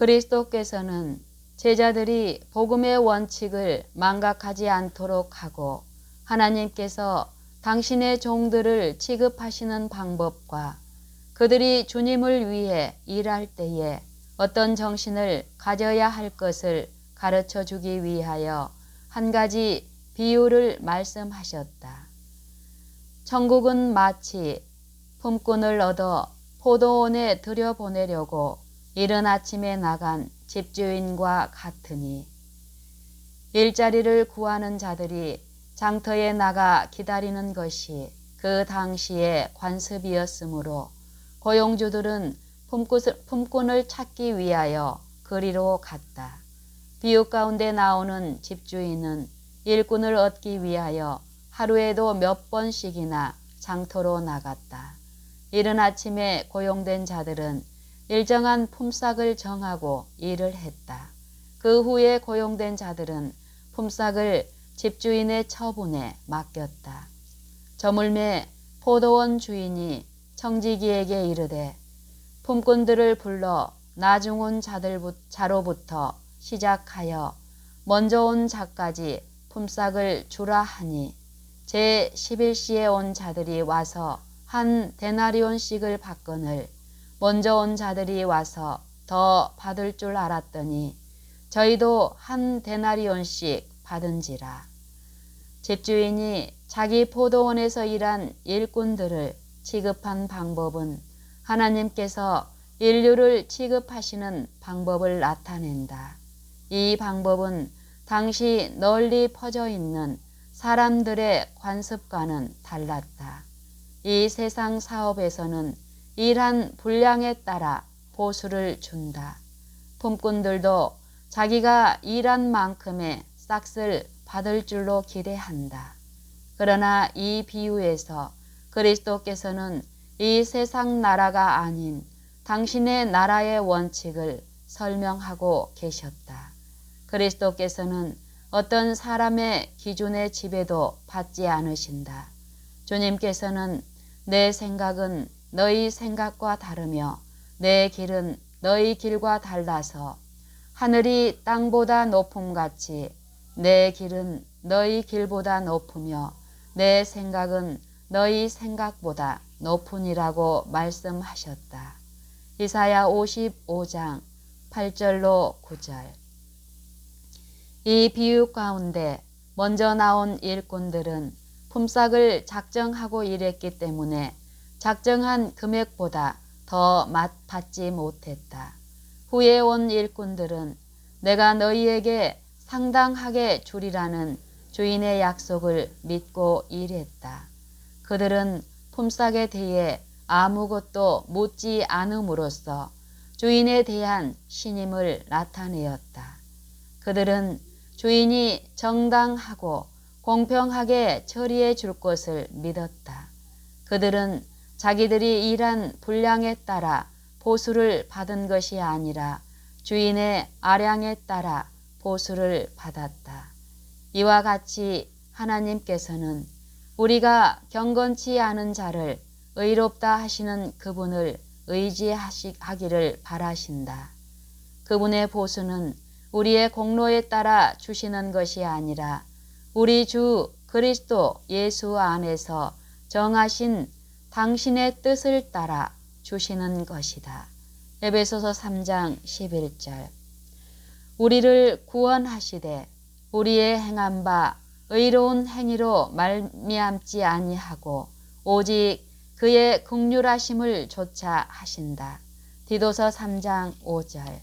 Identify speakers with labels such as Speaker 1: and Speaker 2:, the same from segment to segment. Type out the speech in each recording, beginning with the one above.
Speaker 1: 그리스도께서는 제자들이 복음의 원칙을 망각하지 않도록 하고 하나님께서 당신의 종들을 취급하시는 방법과 그들이 주님을 위해 일할 때에 어떤 정신을 가져야 할 것을 가르쳐 주기 위하여 한 가지 비유를 말씀하셨다. 천국은 마치 품꾼을 얻어 포도원에 들여보내려고 이른 아침에 나간 집주인과 같으니 일자리를 구하는 자들이 장터에 나가 기다리는 것이 그 당시의 관습이었으므로 고용주들은 품꾼을 찾기 위하여 그리로 갔다. 비유 가운데 나오는 집주인은 일꾼을 얻기 위하여 하루에도 몇 번씩이나 장터로 나갔다. 이른 아침에 고용된 자들은 일정한 품삯을 정하고 일을 했다. 그 후에 고용된 자들은 품삯을 집주인의 처분에 맡겼다. 저물매 포도원 주인이 청지기에게 이르되 품꾼들을 불러 나중 온 자로부터 시작하여 먼저 온 자까지 품삯을 주라 하니 제 11시에 온 자들이 와서 한 데나리온씩을 받거늘 먼저 온 자들이 와서 더 받을 줄 알았더니 저희도 한 데나리온씩 받은지라. 집주인이 자기 포도원에서 일한 일꾼들을 취급한 방법은 하나님께서 인류를 취급하시는 방법을 나타낸다. 이 방법은 당시 널리 퍼져 있는 사람들의 관습과는 달랐다. 이 세상 사업에서는 일한 분량에 따라 보수를 준다. 품꾼들도 자기가 일한 만큼의 싹을 받을 줄로 기대한다. 그러나 이 비유에서 그리스도께서는 이 세상 나라가 아닌 당신의 나라의 원칙을 설명하고 계셨다. 그리스도께서는 어떤 사람의 기준의 지배도 받지 않으신다. 주님께서는 내 생각은 너희 생각과 다르며 내 길은 너희 길과 달라서 하늘이 땅보다 높음같이 내 길은 너희 길보다 높으며 내 생각은 너희 생각보다 높으니라고 말씀하셨다. 이사야 55장 8절로 9절. 이 비유 가운데 먼저 나온 일꾼들은 품삯을 작정하고 일했기 때문에 작정한 금액보다 더 받지 못했다. 후에 온 일꾼들은 내가 너희에게 상당하게 주리라는 주인의 약속을 믿고 일했다. 그들은 품삯에 대해 아무것도 묻지 않음으로써 주인에 대한 신임을 나타내었다. 그들은 주인이 정당하고 공평하게 처리해 줄 것을 믿었다. 그들은 자기들이 일한 분량에 따라 보수를 받은 것이 아니라 주인의 아량에 따라 보수를 받았다. 이와 같이 하나님께서는 우리가 경건치 않은 자를 의롭다 하시는 그분을 의지하기를 바라신다. 그분의 보수는 우리의 공로에 따라 주시는 것이 아니라 우리 주 그리스도 예수 안에서 정하신 당신의 뜻을 따라 주시는 것이다. 에베소서 3장 11절. 우리를 구원하시되 우리의 행한 바 의로운 행위로 말미암지 아니하고 오직 그의 긍휼하심을 조차 하신다. 디도서 3장 5절.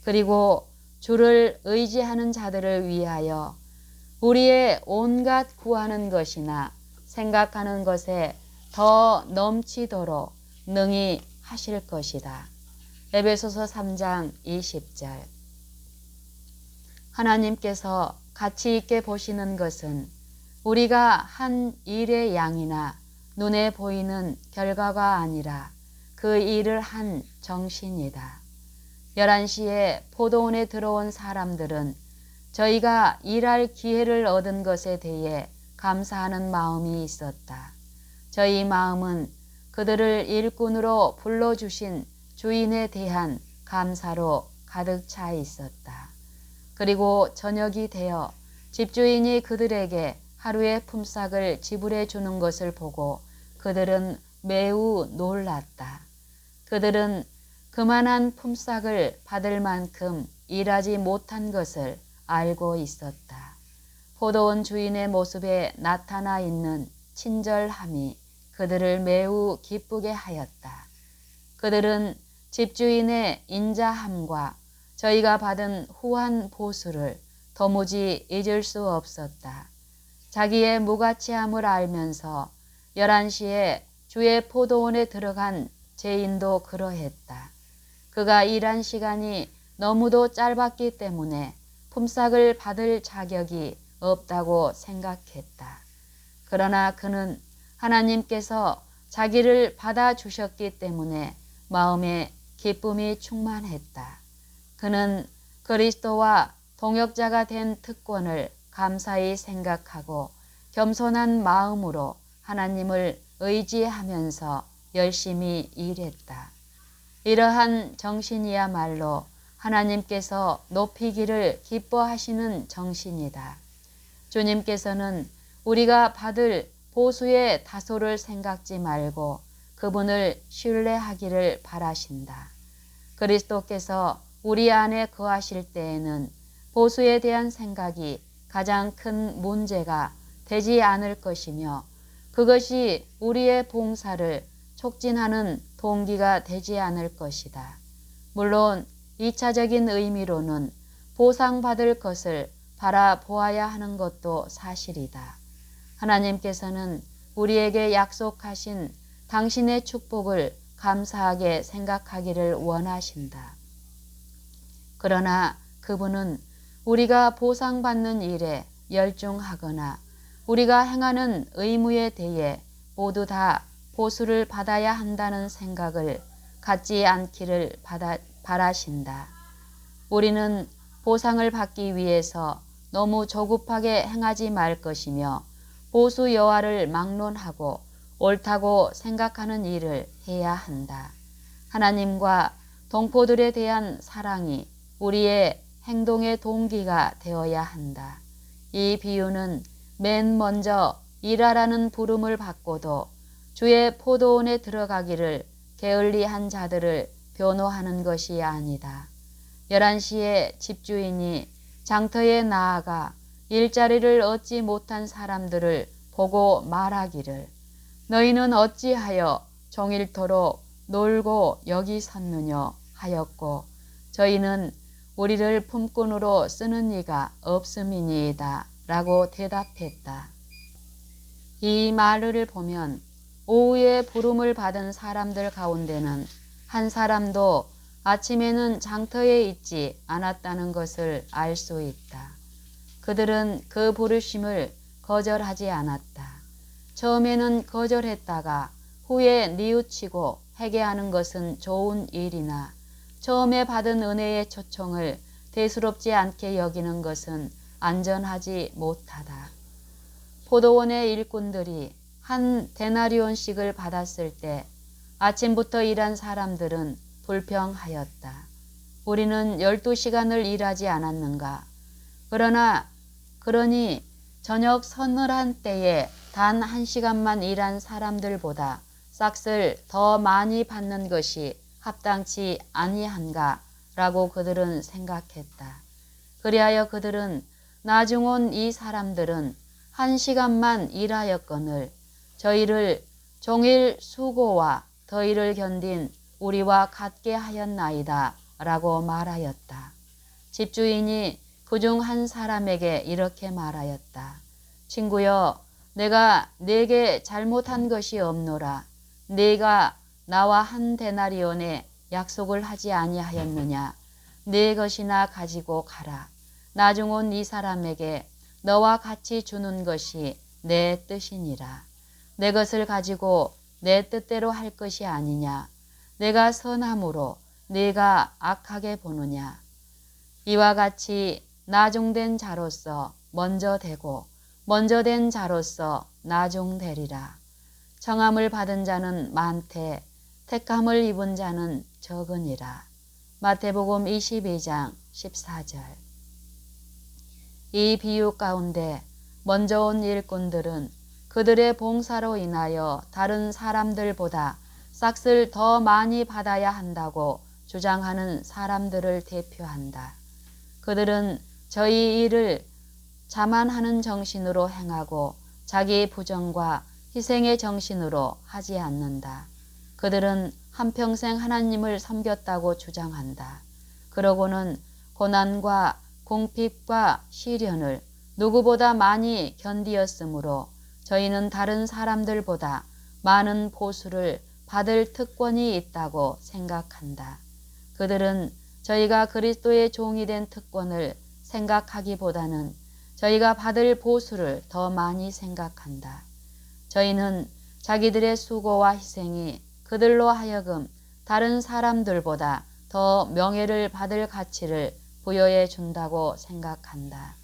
Speaker 1: 그리고 주를 의지하는 자들을 위하여 우리의 온갖 구하는 것이나 생각하는 것에 더 넘치도록 능히 하실 것이다. 에베소서 3장 20절. 하나님께서 가치 있게 보시는 것은 우리가 한 일의 양이나 눈에 보이는 결과가 아니라 그 일을 한 정신이다. 11시에 포도원에 들어온 사람들은 저희가 일할 기회를 얻은 것에 대해 감사하는 마음이 있었다. 저희 마음은 그들을 일꾼으로 불러주신 주인에 대한 감사로 가득 차 있었다. 그리고 저녁이 되어 집주인이 그들에게 하루의 품삯을 지불해 주는 것을 보고 그들은 매우 놀랐다. 그들은 그만한 품삯을 받을 만큼 일하지 못한 것을 알고 있었다. 포도원 주인의 모습에 나타나 있는 친절함이 그들을 매우 기쁘게 하였다. 그들은 집주인의 인자함과 저희가 받은 후한 보수를 도무지 잊을 수 없었다. 자기의 무가치함을 알면서 11시에 주의 포도원에 들어간 죄인도 그러했다. 그가 일한 시간이 너무도 짧았기 때문에 품삯을 받을 자격이 없다고 생각했다. 그러나 그는 하나님께서 자기를 받아주셨기 때문에 마음에 기쁨이 충만했다. 그는 그리스도와 동역자가 된 특권을 감사히 생각하고 겸손한 마음으로 하나님을 의지하면서 열심히 일했다. 이러한 정신이야말로 하나님께서 높이기를 기뻐하시는 정신이다. 주님께서는 우리가 받을 보수의 다소를 생각지 말고 그분을 신뢰하기를 바라신다. 그리스도께서 우리 안에 거하실 때에는 보수에 대한 생각이 가장 큰 문제가 되지 않을 것이며 그것이 우리의 봉사를 촉진하는 동기가 되지 않을 것이다. 물론 2차적인 의미로는 보상받을 것을 바라보아야 하는 것도 사실이다. 하나님께서는 우리에게 약속하신 당신의 축복을 감사하게 생각하기를 원하신다. 그러나 그분은 우리가 보상받는 일에 열중하거나 우리가 행하는 의무에 대해 모두 다 보수를 받아야 한다는 생각을 갖지 않기를 바라신다. 우리는 보상을 받기 위해서 너무 조급하게 행하지 말 것이며 보수 여하를 막론하고 옳다고 생각하는 일을 해야 한다. 하나님과 동포들에 대한 사랑이 우리의 행동의 동기가 되어야 한다. 이 비유는 맨 먼저 일하라는 부름을 받고도 주의 포도원에 들어가기를 게을리한 자들을 변호하는 것이 아니다. 11시에 집주인이 장터에 나아가 일자리를 얻지 못한 사람들을 보고 말하기를 너희는 어찌하여 종일토록 놀고 여기 섰느냐 하였고 저희는 우리를 품꾼으로 쓰는 이가 없음이니이다 라고 대답했다. 이 말을 보면 오후에 부름을 받은 사람들 가운데는 한 사람도 아침에는 장터에 있지 않았다는 것을 알 수 있다. 그들은 그 부르심을 거절하지 않았다. 처음에는 거절했다가 후에 뉘우치고 회개하는 것은 좋은 일이나 처음에 받은 은혜의 초청을 대수롭지 않게 여기는 것은 안전하지 못하다. 포도원의 일꾼들이 한 데나리온씩을 받았을 때 아침부터 일한 사람들은 불평하였다. 우리는 12시간을 일하지 않았는가? 그러니 저녁 서늘한 때에 단 1시간만 일한 사람들보다 싹을 더 많이 받는 것이 합당치 아니한가? 라고 그들은 생각했다. 그리하여 그들은 나중 온 이 사람들은 1시간만 일하였거늘 저희를 종일 수고와 더위를 견딘 우리와 같게 하였나이다 라고 말하였다. 집주인이 그중 한 사람에게 이렇게 말하였다. 친구여, 내가 네게 잘못한 것이 없노라. 네가 나와 한 데나리온에 약속을 하지 아니하였느냐. 네 것이나 가지고 가라. 나중 온 이 사람에게 너와 같이 주는 것이 내 뜻이니라. 내 것을 가지고 내 뜻대로 할 것이 아니냐. 내가 선함으로 네가 악하게 보느냐. 이와 같이 나중된 자로서 먼저 되고 먼저 된 자로서 나중되리라. 청함을 받은 자는 많되 택함을 입은 자는 적으니라. 마태복음 22장 14절. 이 비유 가운데 먼저 온 일꾼들은 그들의 봉사로 인하여 다른 사람들보다 싹을 더 많이 받아야 한다고 주장하는 사람들을 대표한다. 그들은 저희 일을 자만하는 정신으로 행하고 자기 부정과 희생의 정신으로 하지 않는다. 그들은 한평생 하나님을 섬겼다고 주장한다. 그러고는 고난과 궁핍과 시련을 누구보다 많이 견디었으므로 저희는 다른 사람들보다 많은 보수를 받을 특권이 있다고 생각한다. 그들은 저희가 그리스도의 종이 된 특권을 생각하기보다는 저희가 받을 보수를 더 많이 생각한다. 저희는 자기들의 수고와 희생이 그들로 하여금 다른 사람들보다 더 명예를 받을 가치를 부여해 준다고 생각한다.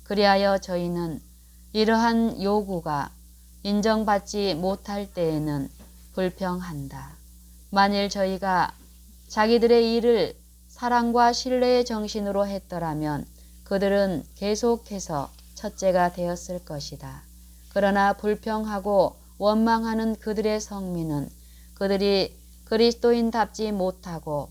Speaker 1: 그리하여 저희는 이러한 요구가 인정받지 못할 때에는 불평한다. 만일 저희가 자기들의 일을 사랑과 신뢰의 정신으로 했더라면 그들은 계속해서 첫째가 되었을 것이다. 그러나 불평하고 원망하는 그들의 성민은 그들이 그리스도인답지 못하고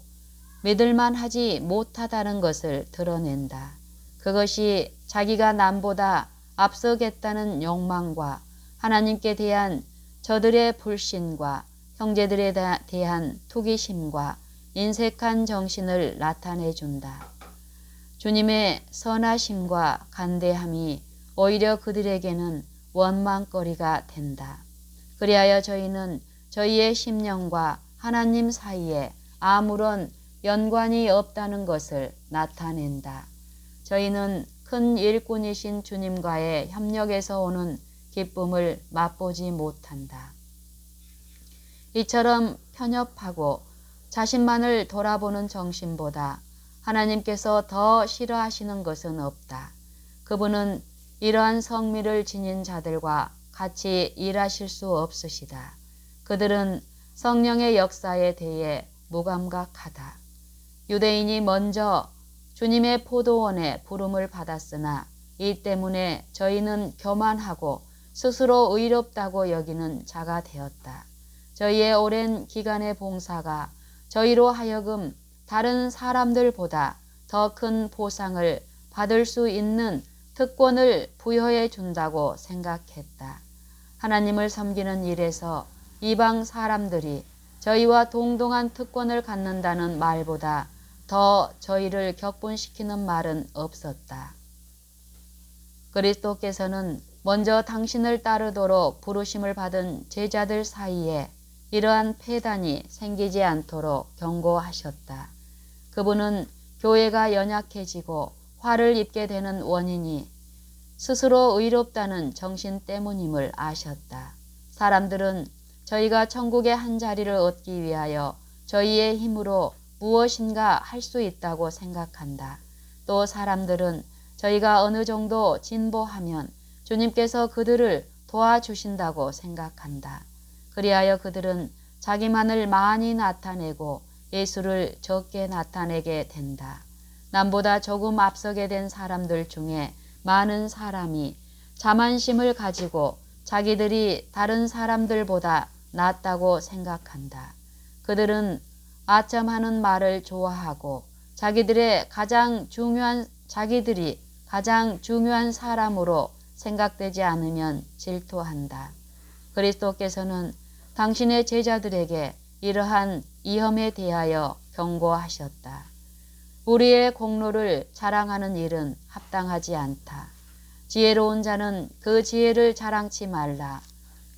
Speaker 1: 믿을만하지 못하다는 것을 드러낸다. 그것이 자기가 남보다 앞서겠다는 욕망과 하나님께 대한 저들의 불신과 형제들에 대한 투기심과 인색한 정신을 나타내준다. 주님의 선하심과 간대함이 오히려 그들에게는 원망거리가 된다. 그리하여 저희는 저희의 심령과 하나님 사이에 아무런 연관이 없다는 것을 나타낸다. 저희는 큰 일꾼이신 주님과의 협력에서 오는 기쁨을 맛보지 못한다. 이처럼 편협하고 자신만을 돌아보는 정신보다 하나님께서 더 싫어하시는 것은 없다. 그분은 이러한 성미를 지닌 자들과 같이 일하실 수 없으시다. 그들은 성령의 역사에 대해 무감각하다. 유대인이 먼저 주님의 포도원에 부름을 받았으나 이 때문에 저희는 교만하고 스스로 의롭다고 여기는 자가 되었다. 저희의 오랜 기간의 봉사가 저희로 하여금 다른 사람들보다 더 큰 보상을 받을 수 있는 특권을 부여해 준다고 생각했다. 하나님을 섬기는 일에서 이방 사람들이 저희와 동등한 특권을 갖는다는 말보다 더 저희를 격분시키는 말은 없었다. 그리스도께서는 먼저 당신을 따르도록 부르심을 받은 제자들 사이에 이러한 폐단이 생기지 않도록 경고하셨다. 그분은 교회가 연약해지고 화를 입게 되는 원인이 스스로 의롭다는 정신 때문임을 아셨다. 사람들은 저희가 천국의 한 자리를 얻기 위하여 저희의 힘으로 무엇인가 할 수 있다고 생각한다. 또 사람들은 저희가 어느 정도 진보하면 주님께서 그들을 도와주신다고 생각한다. 그리하여 그들은 자기만을 많이 나타내고 예수를 적게 나타내게 된다. 남보다 조금 앞서게 된 사람들 중에 많은 사람이 자만심을 가지고 자기들이 다른 사람들보다 낫다고 생각한다. 그들은 아첨하는 말을 좋아하고 자기들이 가장 중요한 사람으로 생각되지 않으면 질투한다. 그리스도께서는 당신의 제자들에게 이러한 위험에 대하여 경고하셨다. 우리의 공로를 자랑하는 일은 합당하지 않다. 지혜로운 자는 그 지혜를 자랑치 말라.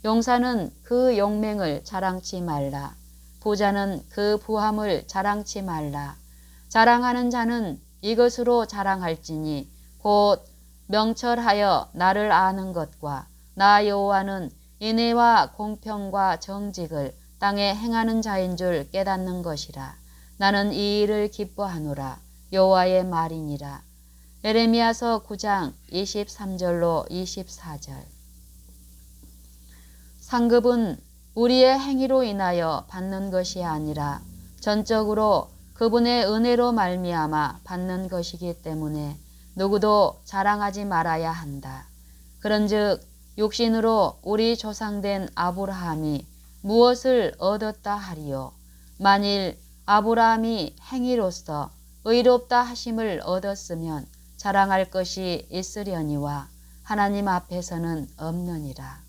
Speaker 1: 용사는 그 용맹을 자랑치 말라. 부자는 그 부함을 자랑치 말라. 자랑하는 자는 이것으로 자랑할지니 곧 명철하여 나를 아는 것과 나 여호와는 인애와 공평과 정직을 땅에 행하는 자인 줄 깨닫는 것이라. 나는 이 일을 기뻐하노라. 여호와의 말이니라. 예레미야서 9장 23절로 24절. 상급은 우리의 행위로 인하여 받는 것이 아니라 전적으로 그분의 은혜로 말미암아 받는 것이기 때문에 누구도 자랑하지 말아야 한다. 그런즉 육신으로 우리 조상된 아브라함이 무엇을 얻었다 하리요? 만일 아브라함이 행위로서 의롭다 하심을 얻었으면 자랑할 것이 있으려니와 하나님 앞에서는 없느니라.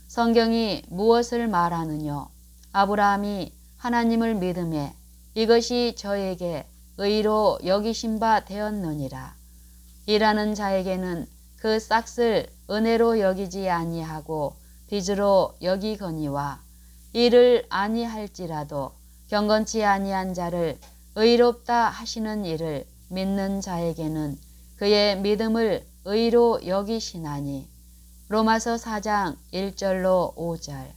Speaker 1: 성경이 무엇을 말하느뇨? 아브라함이 하나님을 믿음에 이것이 저에게 의로 여기신 바 되었느니라. 일하는 자에게는 그 싹을 은혜로 여기지 아니하고 빚으로 여기거니와 일을 아니할지라도 경건치 아니한 자를 의롭다 하시는 이를 믿는 자에게는 그의 믿음을 의로 여기시나니. 로마서 4장 1절로 5절.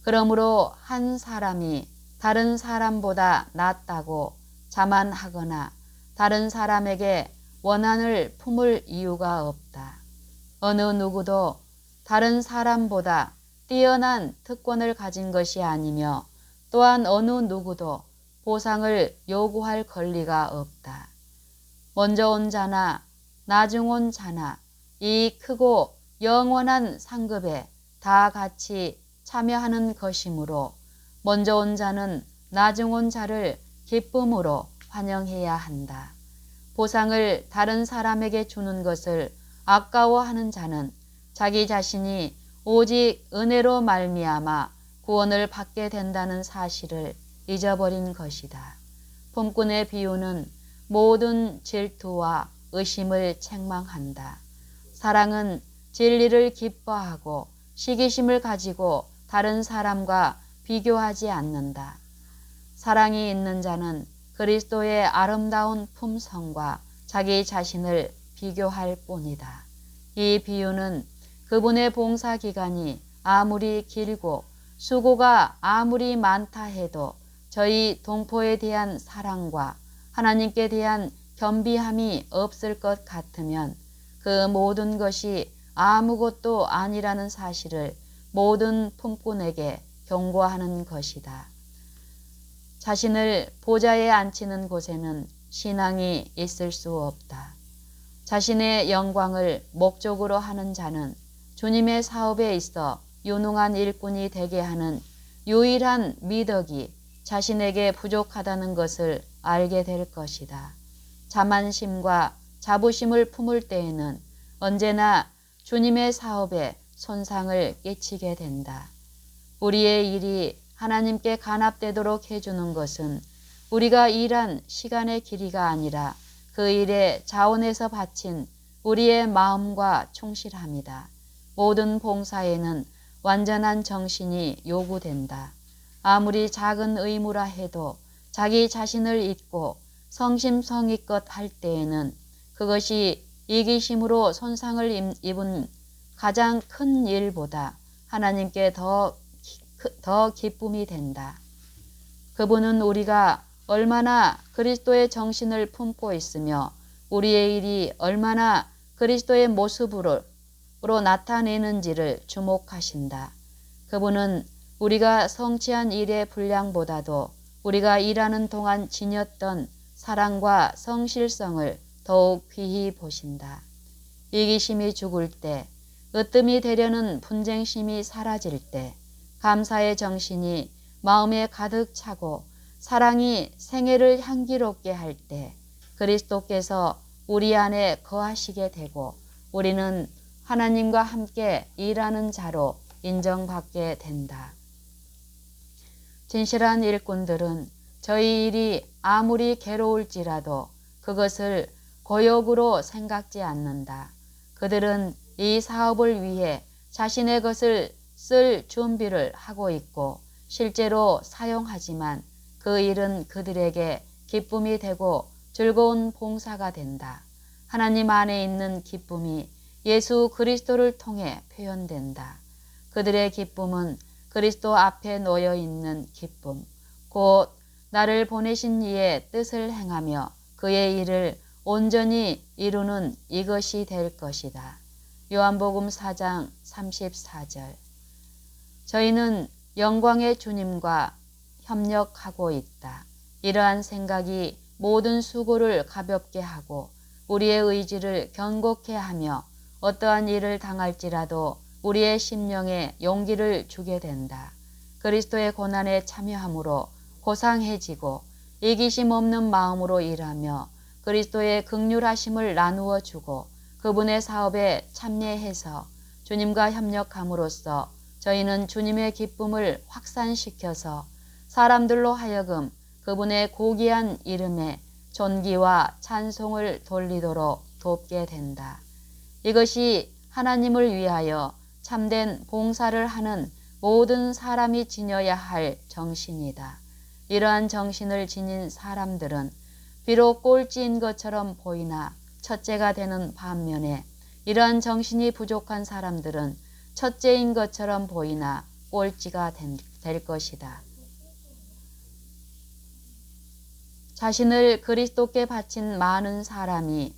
Speaker 1: 그러므로 한 사람이 다른 사람보다 낫다고 자만하거나 다른 사람에게 원한을 품을 이유가 없다. 어느 누구도 다른 사람보다 뛰어난 특권을 가진 것이 아니며 또한 어느 누구도 보상을 요구할 권리가 없다. 먼저 온 자나 나중 온 자나 이 크고 영원한 상급에 다 같이 참여하는 것이므로 먼저 온 자는 나중 온 자를 기쁨으로 환영해야 한다. 보상을 다른 사람에게 주는 것을 아까워하는 자는 자기 자신이 오직 은혜로 말미암아 구원을 받게 된다는 사실을 잊어버린 것이다. 품꾼의 비유는 모든 질투와 의심을 책망한다. 사랑은 진리를 기뻐하고 시기심을 가지고 다른 사람과 비교하지 않는다. 사랑이 있는 자는 그리스도의 아름다운 품성과 자기 자신을 비교할 뿐이다. 이 비유는 그분의 봉사 기간이 아무리 길고 수고가 아무리 많다 해도 저희 동포에 대한 사랑과 하나님께 대한 겸비함이 없을 것 같으면 그 모든 것이 아무것도 아니라는 사실을 모든 품꾼에게 경고하는 것이다. 자신을 보좌에 앉히는 곳에는 신앙이 있을 수 없다. 자신의 영광을 목적으로 하는 자는 주님의 사업에 있어 유능한 일꾼이 되게 하는 유일한 미덕이 자신에게 부족하다는 것을 알게 될 것이다. 자만심과 자부심을 품을 때에는 언제나 주님의 사업에 손상을 끼치게 된다. 우리의 일이 하나님께 간합되도록 해주는 것은 우리가 일한 시간의 길이가 아니라 그 일에 자원해서 바친 우리의 마음과 충실함이다. 모든 봉사에는 완전한 정신이 요구된다. 아무리 작은 의무라 해도 자기 자신을 잊고 성심성의껏 할 때에는 그것이 이기심으로 손상을 입은 가장 큰 일보다 하나님께 더 기쁨이 된다. 그분은 우리가 얼마나 그리스도의 정신을 품고 있으며 우리의 일이 얼마나 그리스도의 모습으로 나타내는지를 주목하신다. 그분은 우리가 성취한 일의 분량보다도 우리가 일하는 동안 지녔던 사랑과 성실성을 더욱 귀히 보신다. 이기심이 죽을 때, 으뜸이 되려는 분쟁심이 사라질 때, 감사의 정신이 마음에 가득 차고 사랑이 생애를 향기롭게 할 때 그리스도께서 우리 안에 거하시게 되고 우리는 하나님과 함께 일하는 자로 인정받게 된다. 진실한 일꾼들은 저희 일이 아무리 괴로울지라도 그것을 고역으로 생각지 않는다. 그들은 이 사업을 위해 자신의 것을 쓸 준비를 하고 있고 실제로 사용하지만 그 일은 그들에게 기쁨이 되고 즐거운 봉사가 된다. 하나님 안에 있는 기쁨이 예수 그리스도를 통해 표현된다. 그들의 기쁨은 그리스도 앞에 놓여 있는 기쁨, 곧 나를 보내신 이의 뜻을 행하며 그의 일을 온전히 이루는 이것이 될 것이다. 요한복음 4장 34절. 저희는 영광의 주님과 협력하고 있다. 이러한 생각이 모든 수고를 가볍게 하고 우리의 의지를 견고케 하며 어떠한 일을 당할지라도 우리의 심령에 용기를 주게 된다. 그리스도의 고난에 참여함으로 고상해지고 이기심 없는 마음으로 일하며 그리스도의 긍휼하심을 나누어 주고 그분의 사업에 참여해서 주님과 협력함으로써 저희는 주님의 기쁨을 확산시켜서 사람들로 하여금 그분의 고귀한 이름에 존귀와 찬송을 돌리도록 돕게 된다. 이것이 하나님을 위하여 참된 봉사를 하는 모든 사람이 지녀야 할 정신이다. 이러한 정신을 지닌 사람들은 비록 꼴찌인 것처럼 보이나 첫째가 되는 반면에 이러한 정신이 부족한 사람들은 첫째인 것처럼 보이나 꼴찌가 될 것이다. 자신을 그리스도께 바친 많은 사람이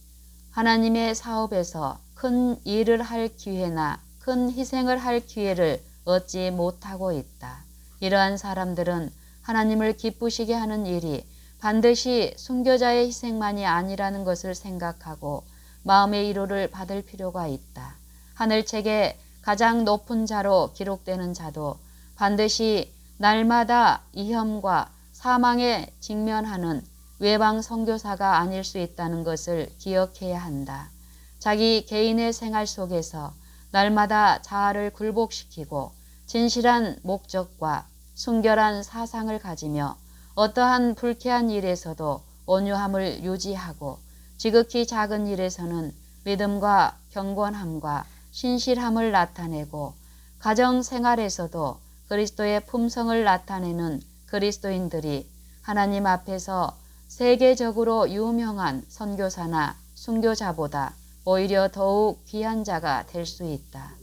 Speaker 1: 하나님의 사업에서 큰 일을 할 기회나 큰 희생을 할 기회를 얻지 못하고 있다. 이러한 사람들은 하나님을 기쁘시게 하는 일이 반드시 순교자의 희생만이 아니라는 것을 생각하고 마음의 위로를 받을 필요가 있다. 하늘책에 가장 높은 자로 기록되는 자도 반드시 날마다 위험과 사망에 직면하는 외방 선교사가 아닐 수 있다는 것을 기억해야 한다. 자기 개인의 생활 속에서 날마다 자아를 굴복시키고 진실한 목적과 순결한 사상을 가지며 어떠한 불쾌한 일에서도 온유함을 유지하고 지극히 작은 일에서는 믿음과 경건함과 신실함을 나타내고 가정 생활에서도 그리스도의 품성을 나타내는 그리스도인들이 하나님 앞에서 세계적으로 유명한 선교사나 순교자보다 오히려 더욱 귀한 자가 될 수 있다.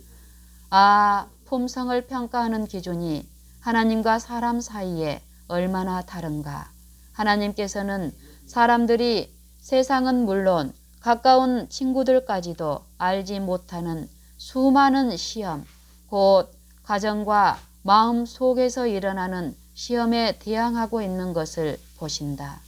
Speaker 1: 품성을 평가하는 기준이 하나님과 사람 사이에 얼마나 다른가. 하나님께서는 사람들이 세상은 물론 가까운 친구들까지도 알지 못하는 수많은 시험, 곧 가정과 마음 속에서 일어나는 시험에 대항하고 있는 것을 보신다.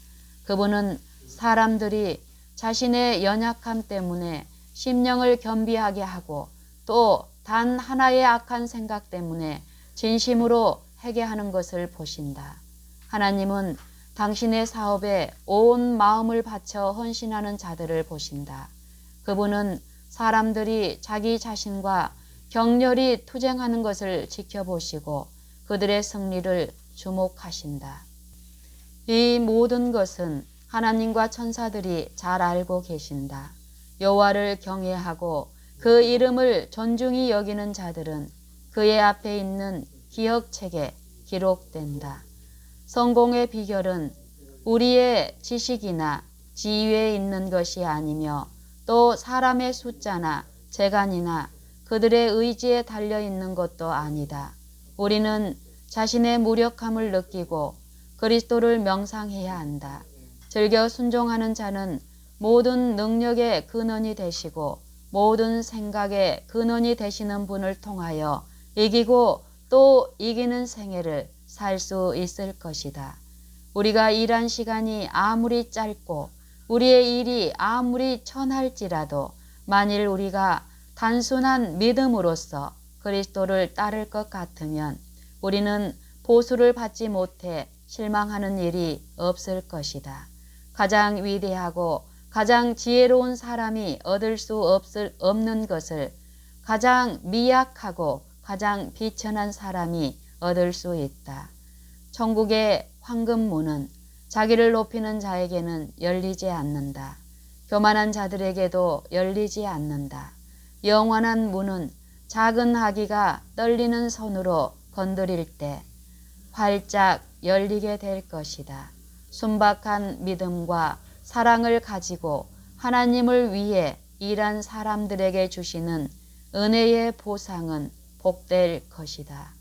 Speaker 1: 그분은 사람들이 자신의 연약함 때문에 심령을 겸비하게 하고 또 단 하나의 악한 생각 때문에 진심으로 회개하는 것을 보신다. 하나님은 당신의 사업에 온 마음을 바쳐 헌신하는 자들을 보신다. 그분은 사람들이 자기 자신과 격렬히 투쟁하는 것을 지켜보시고 그들의 승리를 주목하신다. 이 모든 것은 하나님과 천사들이 잘 알고 계신다. 여호와를 경외하고 그 이름을 존중히 여기는 자들은 그의 앞에 있는 기억책에 기록된다. 성공의 비결은 우리의 지식이나 지위에 있는 것이 아니며 또 사람의 숫자나 재간이나 그들의 의지에 달려있는 것도 아니다. 우리는 자신의 무력함을 느끼고 그리스도를 명상해야 한다. 즐겨 순종하는 자는 모든 능력의 근원이 되시고 모든 생각의 근원이 되시는 분을 통하여 이기고 또 이기는 생애를 살 수 있을 것이다. 우리가 일한 시간이 아무리 짧고 우리의 일이 아무리 천할지라도 만일 우리가 단순한 믿음으로써 그리스도를 따를 것 같으면 우리는 보수를 받지 못해 실망하는 일이 없을 것이다. 가장 위대하고 가장 지혜로운 사람이 얻을 수 없는 것을 가장 미약하고 가장 비천한 사람이 얻을 수 있다. 천국의 황금문은 자기를 높이는 자에게는 열리지 않는다. 교만한 자들에게도 열리지 않는다. 영원한 문은 작은 아기가 떨리는 손으로 건드릴 때 활짝 열리게 될 것이다. 순박한 믿음과 사랑을 가지고 하나님을 위해 일한 사람들에게 주시는 은혜의 보상은 복될 것이다.